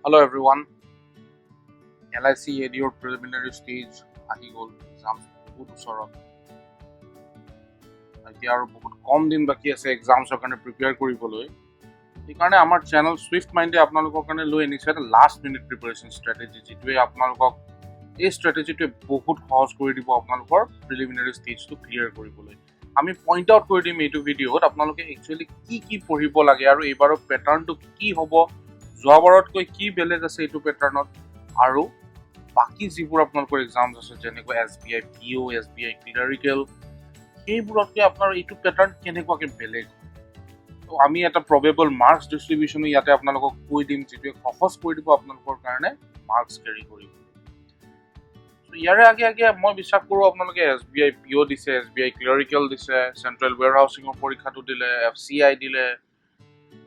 Hello everyone. LIC ADO preliminary stage ahi gol exam বহুত ওচৰত এতিয়া আৰু বহুত কম দিন বাকি আছে এক্সামছৰ কাৰণে প্ৰিপেয়াৰ কৰিবলৈ সেইকাৰণে আমাৰ চেনেল সুইফট মাইণ্ডে আপোনালোকৰ কাৰণে লৈ আনিছে এটা লাষ্ট মিনিট প্ৰিপাৰেশ্যন ষ্ট্ৰেটেজি যিটোৱে আপোনালোকক এই ষ্ট্ৰেটেজিটোৱে বহুত সহজ কৰি দিব আপোনালোকৰ প্ৰিলিমিনাৰী ষ্টেজটো ক্লিয়াৰ কৰিবলৈ আমি পইণ্ট আউট কৰি দিম এইটো ভিডিঅ'ত আপোনালোকে একচুৱেলি কি পঢ়িব লাগে আৰু এইবাৰৰ পেটাৰ্ণটো কি হ'ব যোৱাবাৰতকৈ কি বেলেগ আছে এইটো পেটাৰ্ণত আৰু বাকি যিবোৰ আপোনালোকৰ এক্সামছ আছে যেনেকৈ SBI PO SBI ক্লিয়াৰিকেল সেইবোৰতকৈ আপোনাৰ এইটো পেটাৰ্ণ কেনেকুৱাকৈ বেলেগ তো আমি এটা প্ৰবেবল মাৰ্কছ ডিষ্ট্ৰিবিউশ্যনো ইয়াতে আপোনালোকক কৈ দিম যিটোৱে সহজ কৰি দিব আপোনালোকৰ কাৰণে মাৰ্কছ কেৰি কৰিব ইয়াৰে আগে মই বিশ্বাস কৰোঁ আপোনালোকে SBI PO দিছে SBI ক্লিয়াৰিকেল দিছে চেণ্ট্ৰেল ৱেৰ হাউচিঙৰ পৰীক্ষাটো দিলে FCI দিলে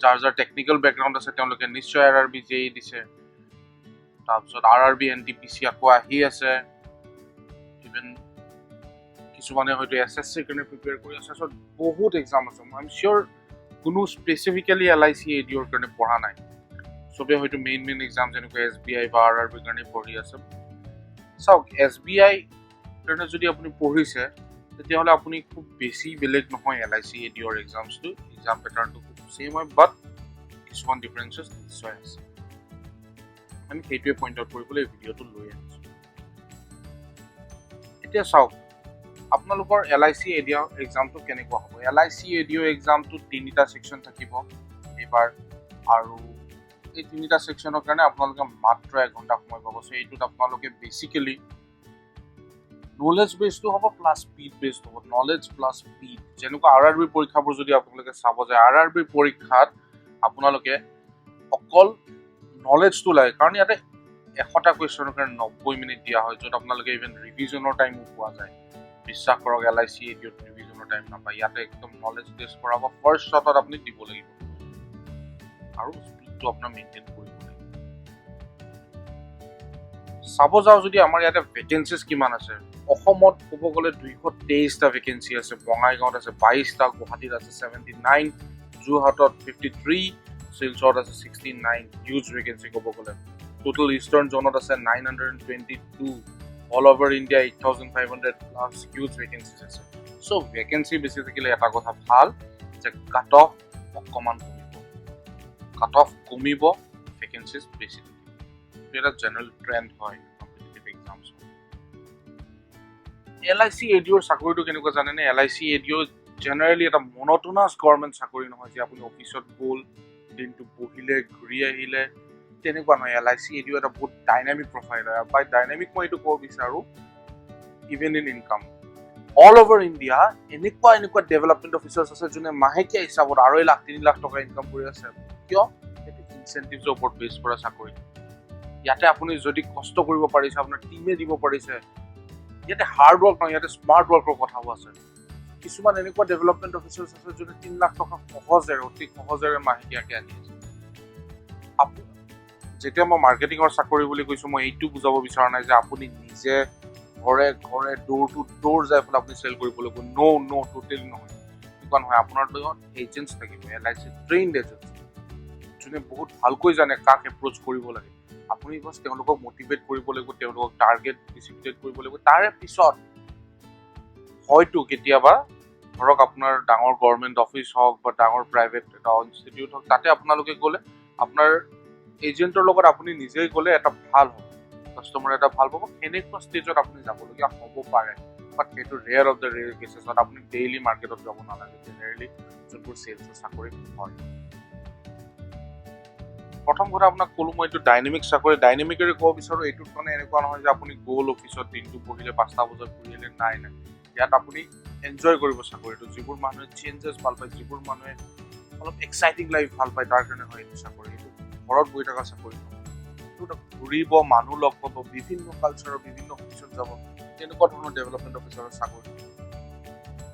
যাৰ টেকনিকেল বেকগ্ৰাউণ্ড আছে তেওঁলোকে নিশ্চয় RRB JEE দিছে তাৰপিছত RRB NTPC আকৌ আহি আছে ইভেন কিছুমানে হয়তো SSCৰ কাৰণে প্ৰিপেয়াৰ কৰি আছে চ' বহুত এক্সাম আছে আই এম চিয়'ৰ কোনো স্পেচিফিকেলি LIC ADOৰ কাৰণে পঢ়া নাই চবেই হয়তো মেইন এক্সাম যেনেকৈ SBI বা RRBৰ কাৰণে পঢ়ি আছে চাওক SBI কাৰণে যদি আপুনি পঢ়িছে তেতিয়াহ'লে আপুনি খুব বেছি বেলেগ নহয় LIC ADOৰ এক্সামছটো এক্সাম পেটাৰ্ণটো খুব ছেম হয় বাট কিছুমান ডিফাৰেঞ্চেছ নিশ্চয় আছে আমি সেইটোৱে পইণ্ট আউট কৰিবলৈ ভিডিঅ'টো লৈ আনিছোঁ এতিয়া চাওক আপোনালোকৰ LIC ADO এক্সামটো কেনেকুৱা হ'ব LIC ADO এক্সামটো 3টা ছেকশ্যন থাকিব এইবাৰ আৰু এই 3টা ছেকশ্যনৰ কাৰণে আপোনালোকে মাত্ৰ 1 ঘণ্টা সময় পাব চ' এইটোত আপোনালোকে বেচিকেলি নলেজ বেছটো হ'ব প্লাছ স্পীড বেছড হ'ব নলেজ প্লাছ স্পীড যেনেকুৱা RRB পৰীক্ষাবোৰ যদি আপোনালোকে চাব যায় RRB পৰীক্ষাত আপোনালোকে অকল নলেজটো লাগে কাৰণ ইয়াতে 100টা কুৱেশ্যনৰ কাৰণে 90 মিনিট দিয়া হয় য'ত আপোনালোকে ইভেন ৰিভিজনৰ টাইমো পোৱা যায় বিশ্বাস কৰক LIC ADOত ৰিভিজনৰ টাইম নাপায় ইয়াতে একদম নলেজ টেষ্ট কৰাব ফাৰ্ষ্ট শ্বটত আপুনি দিব লাগিব আৰু স্পীডটো আপোনাৰ মেইনটেইন কৰিব লাগিব চাব যাওঁ যদি আমাৰ ইয়াতে ভেকেঞ্চিজ কিমান আছে অসমত ক'ব গ'লে 223টা ভেকেঞ্চি আছে বঙাইগাঁৱত আছে 22টা গুৱাহাটীত আছে 79 যোৰহাটত 53 শিলচৰত আছে 69 হিউজ ভেকেঞ্চি ক'ব গ'লে টোটেল ইষ্টাৰ্ণ জোনত আছে 922 all over India 8500 plus huge vacancies আছে চ' ভেকেঞ্চি বেছি থাকিলে এটা কথা ভাল যে কাট অফ অকণমান কমিব ভেকেঞ্চিজ বেছি থাকিব এইটো এটা জেনেৰেল ট্ৰেণ্ড হয় কম্পিটিটিভ এক্সামছ LIC ADOৰ চাকৰিটো কেনেকুৱা জানেনে LIC ADO জেনেৰেলি এটা মন'টোনাছ গভৰ্ণমেণ্ট চাকৰি নহয় যে আপুনি অফিচত গ'ল দিনটো বহিলে ঘূৰি আহিলে তেনেকুৱা নহয় LIC ADO এটা বহুত ডাইনামিক প্ৰফাইল হয় বাই ডাইনামিক মই এইটো ক'ব বিচাৰোঁ even in income all over India এনেকুৱা ডেভেলপমেণ্ট অফিচাৰ্ছ আছে যোনে মাহেকীয়া হিচাপত 2.5 লাখ 3 লাখ টকা ইনকাম কৰি আছে কিয় সেইটো ইনচেণ্টিভছৰ ওপৰত বেছ কৰা চাকৰি ইয়াতে আপুনি যদি কষ্ট কৰিব পাৰিছে আপোনাৰ টিমে দিব পাৰিছে ইয়াতে হাৰ্ড ৱৰ্ক নহয় ইয়াতে স্মাৰ্ট ৱৰ্কৰ কথাও আছে কিছুমান এনেকুৱা ডেভেলপমেণ্ট অফিচাৰ্ছ আছে যোনে 3 লাখ টকা অতি সহজেৰে মাহেকীয়াকৈ আনি আছে যেতিয়া মই মাৰ্কেটিঙৰ চাকৰি বুলি কৈছোঁ মই এইটো বুজাব বিচৰা নাই যে আপুনি নিজে ঘৰে ডোৰ টু ডোৰ যাই পেলাই আপুনি চেল কৰিব লাগিব ন' টোটেলি নহয় এনেকুৱা নহয় আপোনাৰ লগত এজেণ্টছ থাকিব LIC ট্ৰেইনড এজেণ্টছ যোনে বহুত ভালকৈ জানে কাক এপ্ৰ'চ কৰিব লাগে আপুনি বাছ তেওঁলোকক মটিভেট কৰিব লাগিব তেওঁলোকক টাৰ্গেট ডিচিপ্লিন কৰিব লাগিব তাৰে পিছত হয়তো কেতিয়াবা ধৰক আপোনাৰ ডাঙৰ গভৰ্ণমেণ্ট অফিচ হওক বা ডাঙৰ প্ৰাইভেট এটা ইনষ্টিটিউট হওক তাতে আপোনালোকে গ'লে আপোনাৰ এজেণ্টৰ লগত আপুনি নিজেই গ'লে এটা ভাল হ'ব কাষ্টমাৰ এটা ভাল পাব সেনেকুৱা ষ্টেজত আপুনি যাবলগীয়া হ'ব পাৰে বাট সেইটো ৰেয়াৰ অফ দ্য ৰেয়াৰ কেছেছত আপুনি ডেইলি মাৰ্কেটত যাব নালাগে জেনেৰেলি যোনবোৰ চেলছৰ চাকৰি হয় প্ৰথম কথা আপোনাক ক'লো মই এইটো ডাইনামিক চাকৰি ডাইনামিকেৰে ক'ব বিচাৰোঁ এইটোত মানে এনেকুৱা নহয় যে আপুনি গ'ল অফিচত দিনটো বহিলে 5টা বজাত ঘূৰি আহিলে নাই ইয়াত আপুনি এনজয় কৰিব চাকৰিটো যিবোৰ মানুহে চেঞ্জেছ ভাল পায় যিবোৰ মানুহে অলপ এক্সাইটিং লাইফ ভাল পায় তাৰ কাৰণে হয় এইটো চাকৰি এইটো ঘৰত বহি থকা চাকৰি এইটো ঘূৰিব মানুহ লগ পাব বিভিন্ন কালচাৰৰ বিভিন্ন অফিচত যাব তেনেকুৱা ধৰণৰ ডেভেলপমেণ্ট অফিচাৰৰ চাকৰি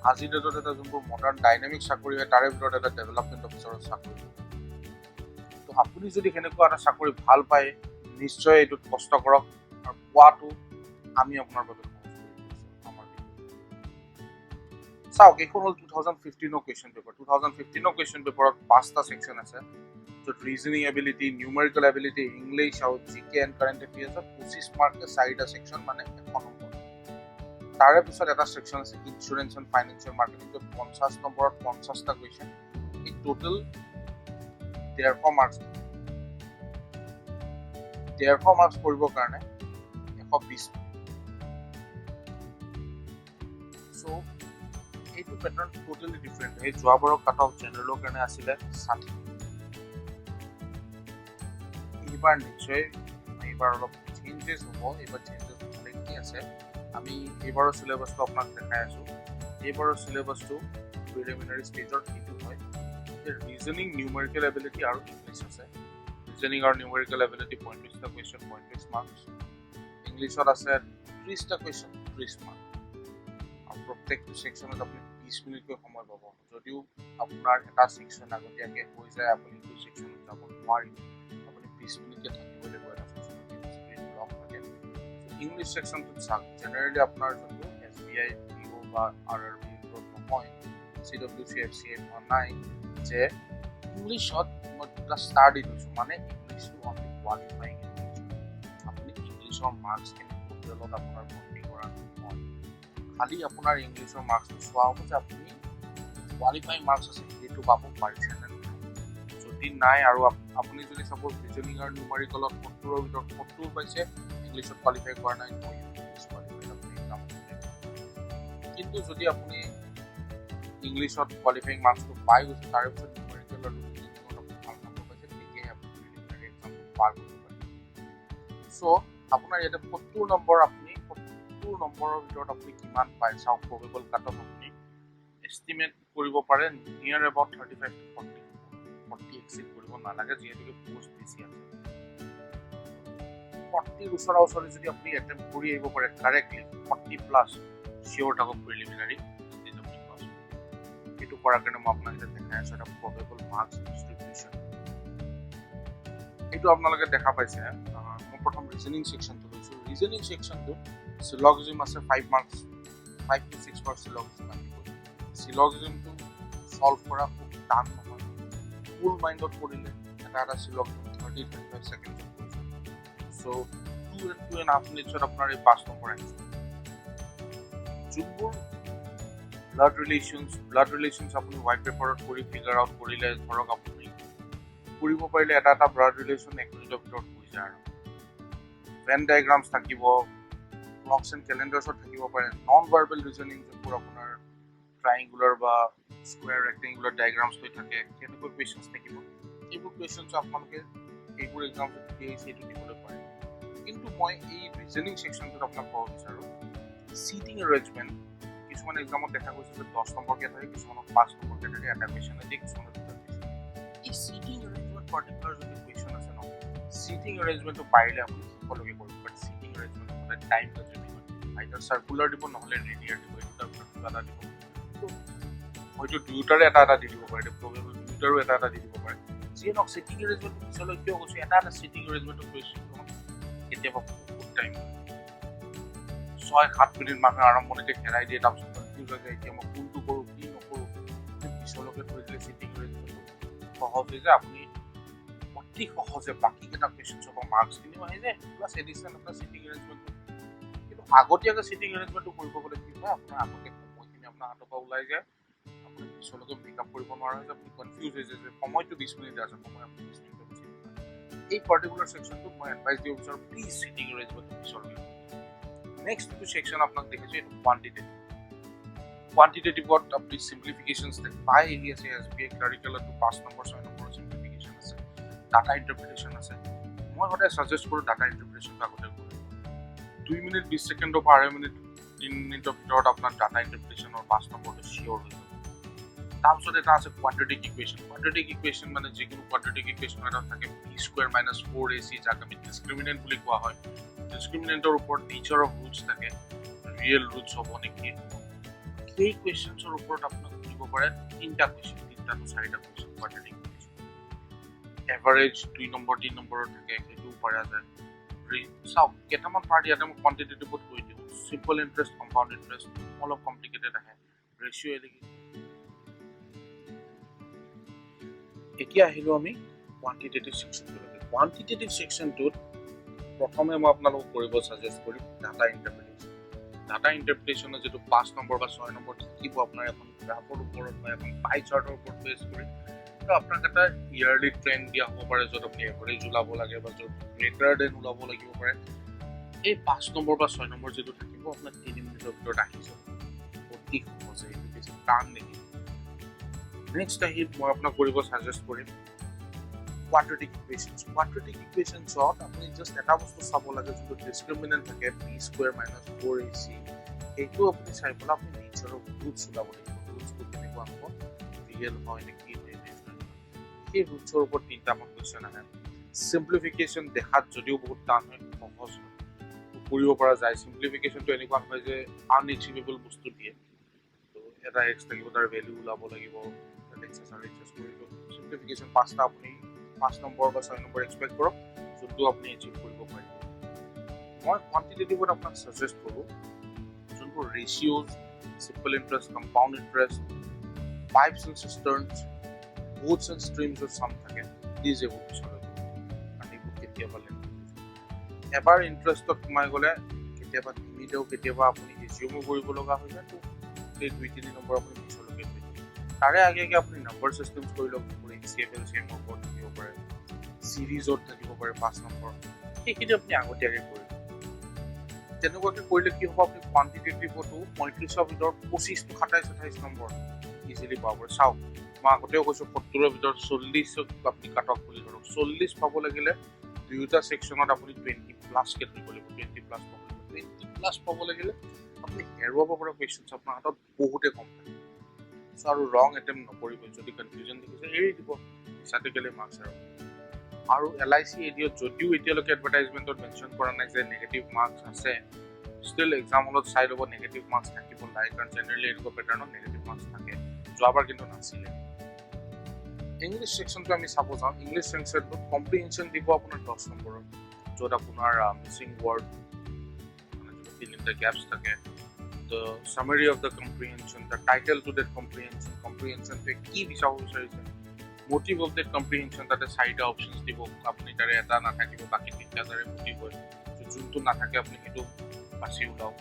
আজিৰ ডেটত এটা যোনবোৰ মডাৰ্ণ ডাইনামিক চাকৰি হয় তাৰে ভিতৰত এটা ডেভেলপমেণ্ট অফিচাৰৰ চাকৰি তো আপুনি যদি সেনেকুৱা এটা চাকৰি ভাল পায় নিশ্চয় এইটোত কষ্ট কৰক আৰু পোৱাটো আমি আপোনাৰ বাবে চাওক এইখন হ'ল 2015 কুৱেশ্যন পেপাৰ 2015 কুৱেশ্যন পেপাৰত 5টা ছেকশ্যন আছে য'ত reasoning ability, numerical ability, English আৰু জিকে এণ্ড কাৰেণ্ট এফেয়াৰ্ছত 25 মাৰ্কে 4টা ছেকশ্যন মানে 100 নম্বৰ। তাৰে পিছত এটা ছেকশ্যন আছে ইঞ্চুৰেঞ্চ এণ্ড ফাইনেন্সিয়েল মাৰ্কেটিং, য'ত 50 নম্বৰত 50টা কুৱেশ্যন। এই টোটেল 150 মাৰ্কছ। 150 মাৰ্কছ কৰিবৰ কাৰণে 120। চ' এইটো পেটাৰ্ণ টোটেলি ডিফাৰেণ্ট। এই যোৱাবাৰৰ কাট অফ জেনেৰেলৰ কাৰণে আছিলে 60। এইবাৰ নিশ্চয় অলপ চেঞ্জেছ হ'ব। এইবাৰ চেঞ্জেছ ভালেখিনি আছে। আমি এইবাৰৰ চিলেবাছটো আপোনাক দেখাই আছোঁ। এইবাৰৰ চিলেবাছটো প্ৰিলিমিনাৰী ষ্টেজৰ সেইটো হয় যে ৰিজনিং, নিউমেৰিকেল এবিলিটি আৰু ইংলিছ আছে। ৰিজনিং আৰু নিউমেৰিকেল এবিলিটি 35টা কুৱেশ্যন, 35 মাৰ্কছ। ইংলিছত আছে 30টা কুৱেশ্যন, 30 মাৰ্কছ। আৰু প্ৰত্যেকটো ছেকশ্যনত আপুনি 20 মিনিটকৈ সময় পাব। যদিও আপোনাৰ এটা ছেকশ্যন আগতীয়াকৈ হৈ যায়, আপুনি সেইটো ছেকশ্যনত যাব নোৱাৰিব। আপুনি 20 মিনিটকৈ থাকিব লাগিব এটা ছেকশ্যনত। লগ থাকে। ইংলিছ ছেকশ্যনটোত চাওক, জেনেৰেলি আপোনাৰ যোনটো SBI, PO বা RRB নহয়, CWC, FCA নাই যে ইংলিছত মই দুটা ষ্টাৰ দি থৈছোঁ, মানে ইংলিছটো অনলি কোৱালিফাইং ইংলিছ। আপুনি ইংলিছৰ মাৰ্কছখিনি টোটেলত আপোনাৰ ভৰ্তি কৰা নহয়। খালি আপোনাৰ ইংলিছৰ মাৰ্কছটো চোৱা হ'ব যে আপুনি কোৱালিফাইং মাৰ্কছ আছে সেইটো পাব পাৰিছে নে নাই। যদি নাই আৰু আপুনি যদি চাপ'জ ৰিজনিং আৰু নিউমেৰিকেলত 70ৰ ভিতৰত 70 পাইছে, ইংলিছত কোৱালিফাই কৰা নাই, কিন্তু যদি আপুনি ইংলিছত কোৱালিফাইং মাৰ্কছটো পাই গৈছে, তাৰে পিছত নিউমেৰিকেল আৰু ৰিজনিঙত আপুনি ভাল নম্বৰ পাইছে, তেতিয়াহে আপুনি প্ৰিলিমিনাৰী এক্সামটো পাৰ কৰিব পাৰিব। চ' আপোনাৰ ইয়াতে 70 নম্বৰ, আপুনি 70 নম্বৰৰ ভিতৰত আপুনি কিমান পায় চাওক। প্ৰবেবল কাট অফ আপুনি এষ্টিমেট কৰিব পাৰে নিয়াৰ এবাউট 35 to 40 এক্সিড কৰিব নালাগে, যিহেতুকে পোষ্ট বেছি আছে। 40ৰ ওচৰা-ওচৰি যদি আপুনি এটেম্প কৰি আহিব পাৰে কাৰেক্টলি, 40+ চিয়'ৰ থাকক প্ৰিলিমিনাৰী ষ্টেজ আপুনি পাছ কৰিব। সেইটো কৰাৰ কাৰণে মই আপোনাক এতিয়া দেখাই আছোঁ এটা প্ৰবেবল মাৰ্কছ ডিষ্ট্ৰিবিউশ্যন। এইটো আপোনালোকে দেখা পাইছে। মই প্ৰথম ৰিজনিং ছেকশ্যনটো লৈছোঁ। ৰিজনিং ছেকশ্যনটোত চিলগজিম আছে 5 মাৰ্কছ, 5 to 6 মাৰ্কছ চিলগজিম আহিব। চিলগজিমটো ছল্ভ কৰা খুব টান নহয়। ফুল মাইণ্ডত কৰিলে এটা চিলগজিম 30-35 ছেকেণ্ডত কৰিছে। চ' 2.5 মিনিটছত আপোনাৰ এই 5 নম্বৰ আহিছে। যোনবোৰ ব্লাড ৰিলেশ্যনছ আপুনি হোৱাইট পেপাৰত কৰি ফিগাৰ আউট কৰিলে, ধৰক আপুনি কৰিব পাৰিলে এটা ব্লাড ৰিলেশ্যন 1 মিনিটৰ ভিতৰত হৈ যায়। আৰু ভেন ডায়েগ্ৰামছ থাকিব, ক্লকছ এণ্ড কেলেণ্ডাৰ্ছত থাকিব পাৰে। নন ভাৰ্বেল ৰিজনিং যোনবোৰ আপোনাৰ ট্ৰাইংগুলাৰ বা স্কুৱেৰ ৰেক্টেংগুলাৰ ডায়েগ্ৰামছ হৈ থাকে, তেনেকুৱা কুৱেশ্যনছ থাকিব। এইবোৰ কুৱেশ্যনছ আপোনালোকে এইবোৰ এক্সামছত সেইটো দিবলৈ পাৰে। কিন্তু মই এই ৰিজনিং ছেকশ্যনটোত আপোনাক ক'ব বিচাৰোঁ চিটিং এৰেঞ্জমেণ্ট। কিছুমান এক্সামত দেখা গৈছে যে 10 নম্বৰকৈ থাকে, কিছুমানত 5 নম্বৰকৈ থাকে, এটা কুৱেশ্যন দিয়ে, কিছুমানত দুটা কুৱেশ্যন। এই চিটিং এৰেঞ্জমেণ্ট পাৰ্টিকুলাৰ যদি কুৱেশ্যন আছে ন, চিটিং এৰেঞ্জমেণ্টটো পাৰিলে আপুনি সকলোকে কৰিব পাৰে। চিটিং এৰেঞ্জমেণ্ট সদায় টাইম কনজিউমিং হয়। আইদাৰ চাৰ্কুলাৰ দিব, নহ'লে লিনিয়াৰ দিব। এই দুটাৰ ভিতৰত কিবা এটা দিব। হয়তো দুয়োটাৰে এটা দি দিব পাৰে, প্ৰবেবল দুয়োটাৰো এটা দি দিব পাৰে। যিয়ে নহওক চিটিং এৰেঞ্জমেণ্টটো পিছলৈ কিয় কৈছোঁ, এটা চিটিং এৰেঞ্জমেণ্টৰ কুৱেশ্যন কেতিয়াবা বহুত টাইম 6-7 মিনিট মানুহে আৰম্ভণিতে হেৰাই দিয়ে, তাৰপিছত কনফিউজ হৈ যায় এতিয়া মই কোনটো কৰোঁ কি নকৰোঁ। পিছলৈকে থৈ দিলে চিটিং এৰেঞ্জমেণ্টটো সহজ হৈ যায়। আপুনি অতি সহজে বাকীকেইটা কুৱেশ্যনছৰ পৰা মাৰ্কছখিনিও আহি যায়, প্লাছ এডিশ্যন এটা চিটিং এৰেঞ্জমেণ্টটো। কিন্তু আগতীয়াকৈ চিটিং এৰেঞ্জমেণ্টটো কৰিব গ'লে কি হয়, আপোনাৰ আগতে সময়খিনি আপোনাৰ হাতৰ পৰা ওলাই যায়, আপুনি পিছলৈকে মেকআপ কৰিব নোৱাৰা হৈ যায়, আপুনি কনফিউজ হৈ যায় যে সময়টো 20 মিনিট আছে, সময় আপুনি 20 মিনিটৰ বেছি নহয়। এই পাৰ্টিকুলাৰ ছেকশ্যনটোত মই এডভাইচ দিব বিচাৰোঁ, প্লিজ চিটিং এৰেঞ্জমেণ্টটো পিছলৈকে। নেক্সট যিটো ছেকশ্যন আপোনাক দেখিছোঁ এইটো কোৱান্টিটেটিভত আপুনি চিম্প্লিফিকেশ্যনছ পাই আহি আছে। SBI ক্লাৰিকেলতো 5 নম্বৰ 6 নম্বৰৰ চিম্প্লিফিকেশ্যন আছে, ডাটা ইণ্টাৰপ্ৰিটেশ্যন আছে। মই সদায় ছাজেষ্ট কৰোঁ ডাটা ইণ্টাৰপ্ৰিটেশ্যনটো আগতে কৰিব। 2 মিনিট 20 ছেকেণ্ডৰ পৰা 2.5 মিনিট 3 মিনিটৰ ভিতৰত আপোনাৰ ডাটা ইণ্টাৰপ্ৰিটেশ্যনৰ 5 নম্বৰটো চিয়'ৰ হৈ যাব। তাৰপিছত এটা আছে কোৱাড্ৰেটিক ইকুৱেশ্যন। কোৱাড্ৰেটিক ইকুৱেশ্যন মানে যিকোনো কোৱাড্ৰেটিক ইকুৱেশ্যন এটা থাকে b² - 4ac, যাক আমি ডিছক্ৰিমিনেণ্ট বুলি কোৱা হয়। ডিছক্ৰিমিনেণ্টৰ ওপৰত নেচাৰ অফ ৰুটছ থাকে, ৰিয়েল ৰুটছ হ'ব নেকি। সেই কুৱেশ্যনছৰ ওপৰত আপোনাক সুধিব পাৰে 3টা কুৱেশ্যন, 3টা to 4টা question quadratic equation. Average 2 number 3 নম্বৰৰ থাকে, সেইটোও পৰা যায়। চাওক কেইটামান পাৰ্ট ইয়াতে মই কোৱান্টিটেটিভত কৈ দিওঁ। চিম্পল ইণ্টাৰেষ্ট, কম্পাউণ্ড ইণ্টাৰেষ্ট, অলপ কমপ্লিকেটেড আহে, ৰেচিঅ' এলিগেশ্যন। এতিয়া আহিলোঁ আমি কোৱান্টিটেটিভ ছেকশ্যনটোলৈকে। কোৱান্টিটেটিভ ছেকশ্যনটোত প্ৰথমে মই আপোনালোকক কৰিব ছাজেষ্ট কৰিম ডাটা ইণ্টাৰপ্ৰিটেশ্যন। ডাটা ইণ্টাৰপ্ৰিটেশ্যনৰ যিটো 5 নম্বৰ বা 6 নম্বৰ থাকিব আপোনাৰ এখন গ্ৰাফৰ ওপৰত বা এখন পাই চাৰ্টৰ ওপৰত বেছ কৰি, তো আপোনাক এটা ইয়াৰলি ট্ৰেণ্ড দিয়া হ'ব পাৰে য'ত আপুনি এভাৰেজ ওলাব লাগে বা য'ত গ্ৰেটাৰ দেন ওলাব লাগিব পাৰে। এই 5 নম্বৰ বা 6 নম্বৰ যিটো থাকিব আপোনাৰ 3 মিনিটৰ ভিতৰত আহি যাব, অতি সহজে, এইটো বেছি টান নেকি। নেক্সট আহিল মই আপোনাক কৰিব ছাজেষ্ট কৰিম quadratic equations. Quadratic equationsত আপুনি জাষ্ট এটা বস্তু চাব লাগে যোনটো ডিসক্ৰিমিনেণ্ট থাকে b² - 4ac, সেইটো আপুনি চাই পেলাই আপুনি নেচাৰৰ ৰুটছ ওলাব লাগিব। ৰুটছটো কেনেকুৱা হ'ব, ৰিয়েল হয় নেকি, সেই ৰুটছৰ ওপৰত 3টামান কুৱেশ্যন আহে। চিম্প্লিফিকেশ্যন দেখাত যদিও বহুত টান হয়, সহজ কৰিব পৰা যায়। চিম্প্লিফিকেশ্যনটো এনেকুৱা হয় যে আনএচিভেবল বস্তু দিয়ে, তো এটা এক্স থাকিব, তাৰ ভেলু ওলাব লাগিব, চিম্প্লিফিকেশ্যন 5টা আপুনি 5 নম্বৰ বা 6 নম্বৰ এক্সপেক্ট কৰক যোনটো আপুনি এচিভ কৰিব পাৰিব। মই কোৱান্টিটেটিভত আপোনাক ছাজেষ্ট কৰোঁ যোনবোৰ ratios, simple interest, compound interest, pipes and cisterns, boats and ষ্ট্ৰীমছৰ চাম থাকে, প্লিজ এইবোৰ পিছলৈ কাৰণ এইবোৰ কেতিয়াবা এবাৰ ইণ্টাৰেষ্টত সোমাই গ'লে কেতিয়াবা নিমিলেও, কেতিয়াবা আপুনি ৰিজিউমো কৰিব লগা হৈ যায়, তো সেই 2-3 নম্বৰ আপুনি পিছলৈকে থৈ দিয়ে। তাৰে আগে আপুনি নম্বৰ চিষ্টেমছ কৰি লওক, HCF-LCM ওপৰত থাকিব পাৰে, চিৰিজত থাকিব পাৰে 5 নম্বৰ, সেইখিনি আপুনি আগতীয়াকৈ কৰিব। তেনেকুৱাকৈ কৰিলে কি হ'ব, আপুনি কোৱান্টিটেটিভতো 35ৰ ভিতৰত 25 to 27-28 নম্বৰ ইজিলি পাব পাৰে। চাওক, মই আগতেও কৈছোঁ 70ৰ ভিতৰত 40 আপুনি কাট অফ বুলি ধৰক, 40 পাব লাগিলে দুয়োটা ছেকশ্যনত আপুনি 20+ ধৰিব লাগিব, 20+ পাব লাগিব। 20+ পাব লাগিলে আপুনি হেৰুৱাব পৰা কুৱেশ্যনছ আপোনাৰ হাতত বহুতে কম থাকে। চ' আৰু ৰং এটেম্প নকৰিব, যদি কনফিউজন দেখিছে এৰি দিব, মিছাতে গ'লে মাৰ্কছ আৰু LIC ADOত যদিও এতিয়ালৈকে এডভাৰটাইজমেণ্টত মেনশ্যন কৰা নাই যে নেগেটিভ মাৰ্কছ আছে, ষ্টিল এক্সাম হলত চাই ল'ব নেগেটিভ মাৰ্কছ থাকিব নাই, কাৰণ জেনেৰেলি এনেকুৱা পেটাৰ্ণত নেগেটিভ মাৰ্কছ থাকে, যোৱাবাৰ কিন্তু নাছিলে। ইংলিছ ছেকশ্যনটো আমি চাব যাওঁ, ইংলিছ ছেকশ্যনটোত কম্প্ৰিহেনশ্যন দিব আপোনাৰ 10 নম্বৰৰ, য'ত আপোনাৰ মিছিং ৱৰ্ড মানে য'ত 3টা গেপছ থাকে, the summary of the comprehension, the title to that comprehension, comprehensionটোৱে কি বিচাৰিব বিচাৰিছে, motive of that comprehension, তাতে 4টা অপশ্যনছ দিব, আপুনি তাৰে এটা নাথাকিব, বাকী 3টা তাৰে মোটিভ হয়, যোনটো নাথাকে আপুনি সেইটো বাছি ওলাওক।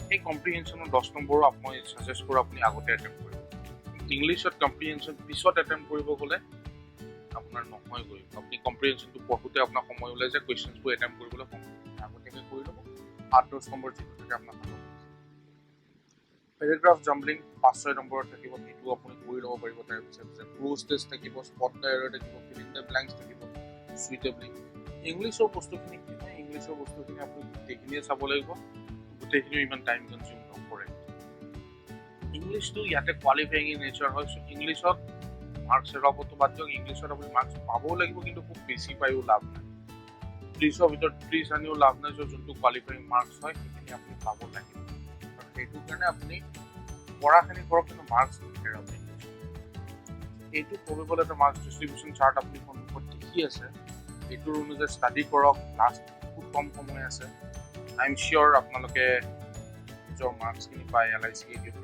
সেই কম্প্ৰিহেনশ্যনৰ 10 নম্বৰো মই ছাজেষ্ট কৰোঁ আপুনি আগতে এটেম্প কৰিব। ইংলিছত কম্প্ৰিহেনশ্যন পিছত এটেম্প কৰিব গ'লে আপোনাৰ নহয়গৈ, আপুনি কম্প্ৰিহেনশ্যনটো পঢ়োঁতে আপোনাৰ সময় ওলাই যায়, কুৱেশ্যনছবোৰ এটেম্প কৰিবলৈ সময় আগতীয়াকৈ কৰি ল'ব, 8-10 নম্বৰ যিটো থাকে আপোনাৰ হাতত। পেৰাগ্ৰাফ জাম্বলিং 5-6 নম্বৰত থাকিব, সেইটো আপুনি কৰি ল'ব পাৰিব। তাৰপিছত ক্লোজ টেষ্ট থাকিব, স্পট ডায়েৰী থাকিব, ফিল ইন দ্য ব্লেংকছ থাকিব, চুইটেবলি। ইংলিছৰ বস্তুখিনি কি হয়, ইংলিছৰ বস্তুখিনি আপুনি গোটেইখিনিয়ে চাব লাগিব, গোটেইখিনিও ইমান টাইম কনজিউম নকৰে। ইংলিছটো ইয়াতে কোৱালিফাইং ইন নেচাৰ হয়, চ' ইংলিছত মাৰ্কছ হেৰুৱাবতো বাদ দিয়ক, ইংলিছত আপুনি মাৰ্কছ পাবও লাগিব, কিন্তু খুব বেছি পায়ো লাভ নাই, 30ৰ ভিতৰত 30 আনিও লাভ নাই, চ' যোনটো কোৱালিফাইং মাৰ্কছ হয় সেইখিনি আপুনি পাব লাগিব। সেইটো কাৰণে আপুনি পঢ়াখিনি কৰক, কিন্তু মাৰ্কছ হেৰাব। এইটো পঢ়িবলৈ এটা মাৰ্কছ ডিষ্ট্ৰিবিউশ্যন চাৰ্ট আপুনি সন্মুখত দেখি আছে, এইটোৰ অনুযায়ী ষ্টাডি কৰক, লাষ্ট খুব কম সময় আছে, আই এম চিয়'ৰ আপোনালোকে নিজৰ মাৰ্কছখিনি পাই LIC ADO